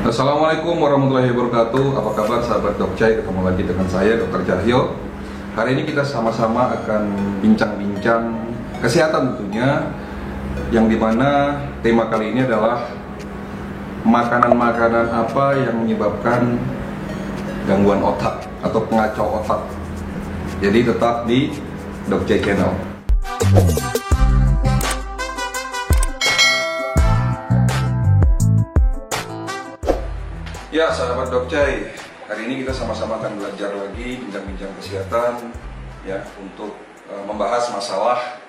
Assalamualaikum warahmatullahi wabarakatuh. Apa kabar sahabat Dokcai? Ketemu lagi dengan saya Dr. Cahyo. Hari ini kita sama-sama akan bincang-bincang kesehatan tentunya, yang dimana tema kali ini adalah makanan-makanan apa yang menyebabkan gangguan otak atau pengacau otak. Jadi tetap di Dokcai Channel. Ya sahabat Dokcai, hari ini kita sama-sama akan belajar lagi bincang-bincang kesehatan ya, untuk membahas masalah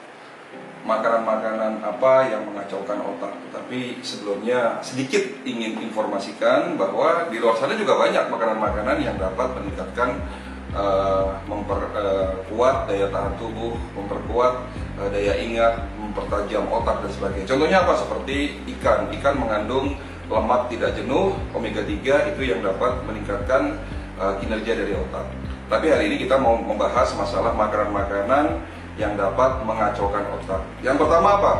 makanan-makanan apa yang mengacaukan otak. Tapi sebelumnya sedikit ingin informasikan bahwa di luar sana juga banyak makanan-makanan yang dapat meningkatkan memperkuat daya tahan tubuh, memperkuat daya ingat, mempertajam otak dan sebagainya. Contohnya apa? Seperti ikan. Ikan mengandung lemak tidak jenuh, omega 3, itu yang dapat meningkatkan kinerja dari otak. Tapi hari ini kita mau membahas masalah makanan-makanan yang dapat mengacaukan otak. Yang pertama apa?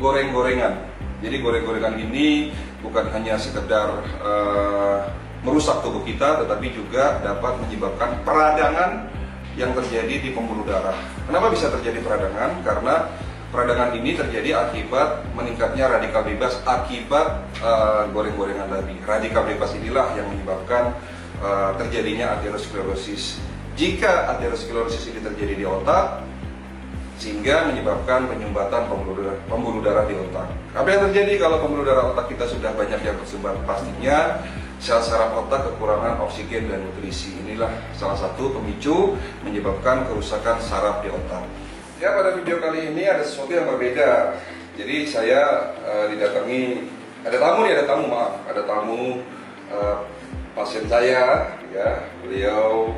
Goreng-gorengan. Jadi goreng-gorengan ini bukan hanya sekedar merusak tubuh kita, tetapi juga dapat menyebabkan peradangan yang terjadi di pembuluh darah. Kenapa bisa terjadi peradangan? Karena peradangan ini terjadi akibat meningkatnya radikal bebas akibat goreng-gorengan tadi. Radikal bebas inilah yang menyebabkan terjadinya aterosklerosis. Jika aterosklerosis ini terjadi di otak, sehingga menyebabkan penyumbatan pembuluh darah di otak. Apa yang terjadi kalau pembuluh darah otak kita sudah banyak yang tersumbat? Pastinya sel saraf otak kekurangan oksigen dan nutrisi. Inilah salah satu pemicu menyebabkan kerusakan saraf di otak. Ya, pada video kali ini ada sesuatu yang berbeda. Jadi saya didatangi, ada tamu pasien saya, ya, beliau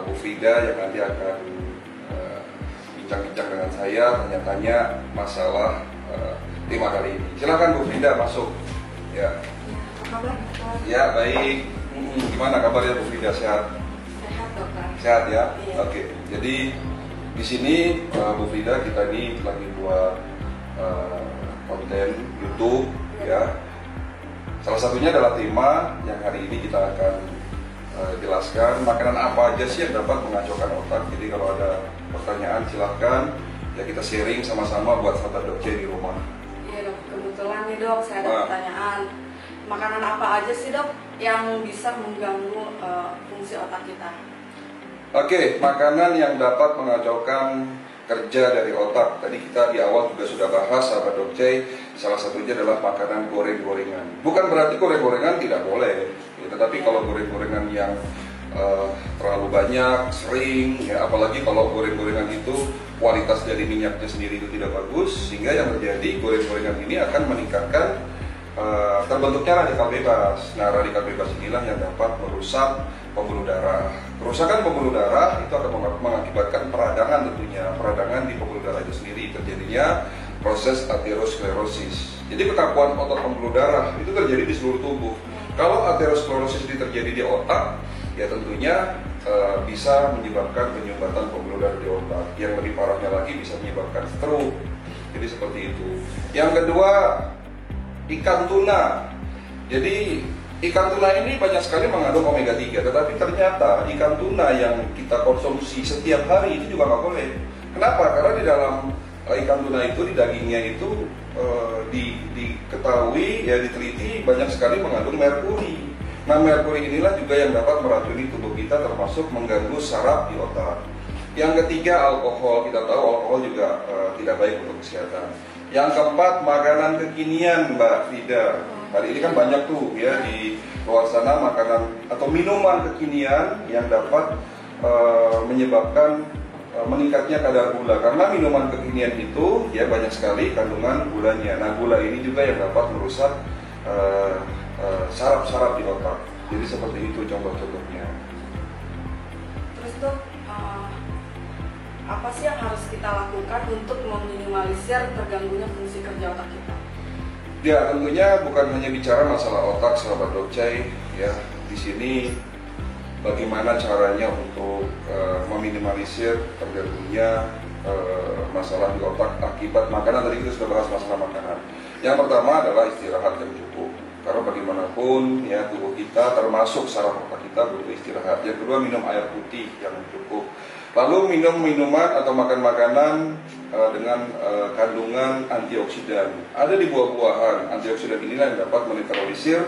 Bu Frida yang nanti akan bincang-bincang dengan saya, tanya-tanya masalah tema kali ini. Silakan Bu Frida masuk. Ya. Ya, baik. Gimana kabarnya Bu Frida? Sehat? Sehat, dokter. Sehat ya? Iya. Oke. Jadi di sini Bu Frida, kita ini lagi buat konten YouTube ya. Salah satunya adalah tema yang hari ini kita akan jelaskan makanan apa aja sih yang dapat mengacaukan otak. Jadi kalau ada pertanyaan silahkan ya, kita sharing sama-sama buat sahabat Dokcai di rumah. Iya dok, kebetulan nih dok, saya ada pertanyaan. Makanan apa aja sih dok yang bisa mengganggu fungsi otak kita? Oke, makanan yang dapat mengacaukan kerja dari otak. Tadi kita di awal juga sudah bahas sahabat Dokcai, salah satunya adalah makanan goreng-gorengan. Bukan berarti goreng-gorengan tidak boleh, ya, tetapi kalau goreng-gorengan yang terlalu banyak, sering, ya, apalagi kalau goreng-gorengan itu kualitas dari minyaknya sendiri itu tidak bagus, sehingga yang terjadi goreng-gorengan ini akan meningkatkan terbentuknya radikal bebas. Nah, radikal bebas inilah yang dapat merusak pembuluh darah. Kerusakan pembuluh darah itu akan mengakibatkan peradangan tentunya. Peradangan di pembuluh darah itu sendiri, terjadinya proses aterosklerosis. Jadi kekakuan otot pembuluh darah itu terjadi di seluruh tubuh. Kalau aterosklerosis ini terjadi di otak, ya tentunya bisa menyebabkan penyumbatan pembuluh darah di otak. Yang lebih parahnya lagi bisa menyebabkan stroke. Jadi seperti itu. Yang kedua, ikan tuna. Jadi ikan tuna ini banyak sekali mengandung omega 3, tetapi ternyata ikan tuna yang kita konsumsi setiap hari itu juga nggak boleh. Kenapa? Karena di dalam ikan tuna itu, di dagingnya itu diketahui, ya diteliti banyak sekali mengandung merkuri. Nah, merkuri inilah juga yang dapat meracuni tubuh kita, termasuk mengganggu saraf di otak. Yang ketiga, alkohol. Kita tahu alkohol juga tidak baik untuk kesehatan. Yang keempat, makanan kekinian, Mbak Frida. Hari ini kan banyak tuh ya di luar sana makanan atau minuman kekinian yang dapat menyebabkan meningkatnya kadar gula. Karena minuman kekinian itu ya banyak sekali kandungan gulanya. Nah, gula ini juga yang dapat merusak saraf-saraf di otak. Jadi seperti itu contoh-contohnya. Terus dok, apa sih yang harus kita lakukan untuk meminimalisir terganggunya fungsi kerja otak kita? Ya, tentunya bukan hanya bicara masalah otak sahabat Dokcai ya. Di sini bagaimana caranya untuk meminimalisir terganggunya masalah di otak akibat makanan. Tadi kita sudah bahas masalah makanan. Yang pertama adalah istirahat yang cukup. karena bagaimanapun ya tubuh kita termasuk saraf otak kita butuh istirahat. Yang kedua, minum air putih yang cukup. Lalu minum minuman atau makan makanan dengan kandungan antioksidan. Ada di buah-buahan. Antioksidan inilah yang dapat menetralisir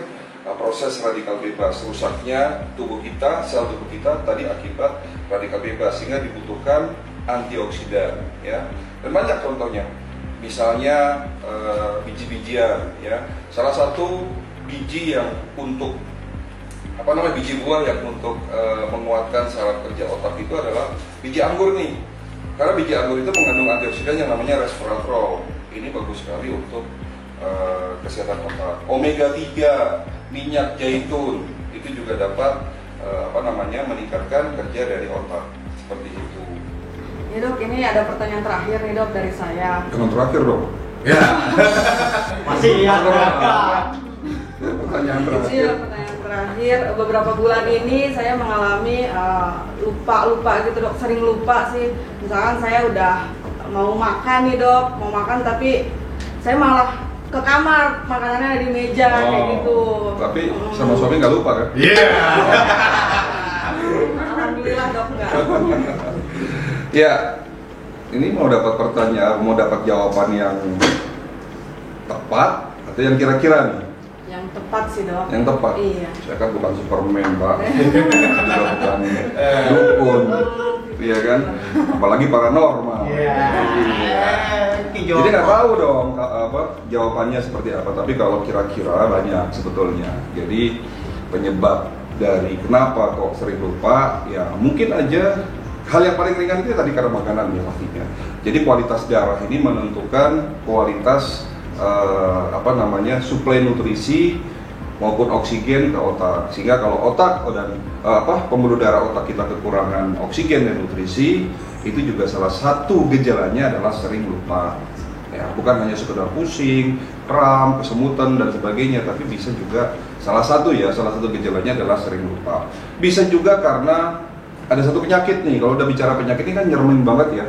proses radikal bebas, rusaknya tubuh kita, sel tubuh kita tadi akibat radikal bebas, sehingga dibutuhkan antioksidan ya. Dan banyak contohnya. Misalnya biji-bijian ya. Salah satu biji yang untuk biji buah yang untuk menguatkan saraf kerja otak itu adalah biji anggur nih. Karena biji anggur itu mengandung antioksidan yang namanya resveratrol. Ini bagus sekali untuk kesehatan otak. Omega 3, minyak zaitun itu juga dapat meningkatkan kerja dari otak. Seperti itu. Ya dok, ini ada pertanyaan terakhir nih dok dari saya. Jangan terakhir dok. Ya. Masih ada. Pertanyaan terakhir. Iya, pertanyaan terakhir. Beberapa bulan ini saya mengalami lupa gitu dok, sering lupa sih. Misalkan saya udah mau makan nih dok, mau makan tapi saya malah ke kamar, makanannya ada di meja kayak gitu. Tapi sama suami nggak lupa kan? Iya. Alhamdulillah dok nggak. Ya, ini mau dapat jawaban yang tepat atau yang kira-kira nih? Yang tepat sih dok. Yang tepat. Iya. Saya kan bukan Superman pak, juga bukan dukun, iya kan? Apalagi paranormal. Iya. Jadi nggak tahu dong jawabannya seperti apa. Tapi kalau kira-kira banyak sebetulnya. Jadi penyebab dari kenapa kok sering lupa, ya mungkin aja hal yang paling ringan itu tadi karena makanan ya pastinya. Jadi kualitas darah ini menentukan kualitas suplai nutrisi maupun oksigen ke otak. Sehingga kalau otak dan pembuluh darah otak kita kekurangan oksigen dan nutrisi, itu juga salah satu gejalanya adalah sering lupa. Ya, bukan hanya sekedar pusing, kram, kesemutan dan sebagainya, tapi bisa juga salah satu gejalanya adalah sering lupa. Bisa juga karena ada satu penyakit nih. Kalau udah bicara penyakit ini kan nyeremin banget ya.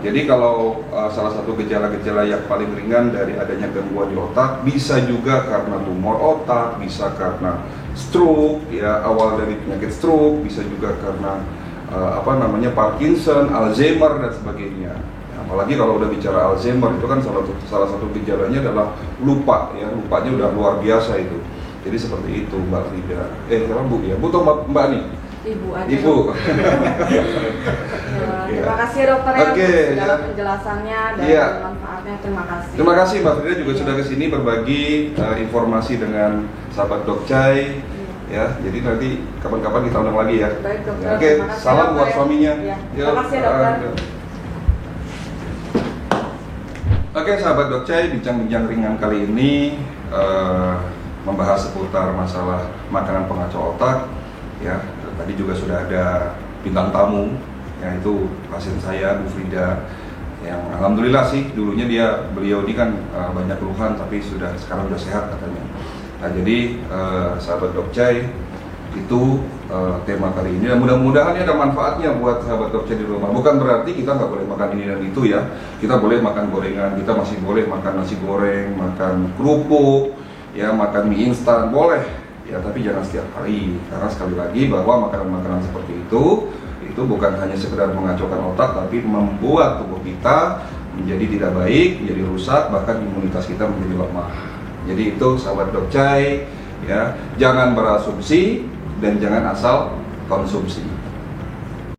Jadi kalau salah satu gejala-gejala yang paling ringan dari adanya gangguan di otak, bisa juga karena tumor otak, bisa karena stroke, ya awal dari penyakit stroke, bisa juga karena Parkinson, Alzheimer dan sebagainya. Apalagi kalau udah bicara Alzheimer itu kan salah satu gejalanya adalah lupa, ya lupanya udah luar biasa itu. Jadi seperti itu Mbak Frida. Sekarang Bu ya, Bu atau Mbak nih? Ibu aja. Ibu. Terima kasih ya dokter ya segala penjelasannya dan manfaatnya. Terima kasih. Terima kasih Mbak Frida juga sudah kesini berbagi informasi dengan sahabat Dokcai. Ya, jadi nanti kapan-kapan kita undang lagi ya. Baik dokter. Oke, salam buat suaminya. Ya. Terima kasih ya dokter. Oke sahabat Dokcai, bincang-bincang ringan kali ini membahas seputar masalah makanan pengacau otak. Ya, tadi juga sudah ada bintang tamu, yaitu pasien saya Bu Frida, yang alhamdulillah sih dulunya beliau ini kan banyak keluhan tapi sekarang sudah sehat katanya. Nah jadi sahabat Dokcai, itu tema kali ini dan mudah-mudahan ini ada manfaatnya buat sahabat Dokcai di rumah. Bukan berarti kita nggak boleh makan ini dan itu ya. Kita boleh makan gorengan, kita masih boleh makan nasi goreng, makan kerupuk, ya makan mie instan boleh. Ya, tapi jangan setiap hari, karena sekali lagi bahwa makanan-makanan seperti itu bukan hanya sekedar mengacaukan otak, tapi membuat tubuh kita menjadi tidak baik, menjadi rusak, bahkan imunitas kita menjadi lemah. Jadi itu sahabat Dokcai, ya jangan berasumsi dan jangan asal konsumsi.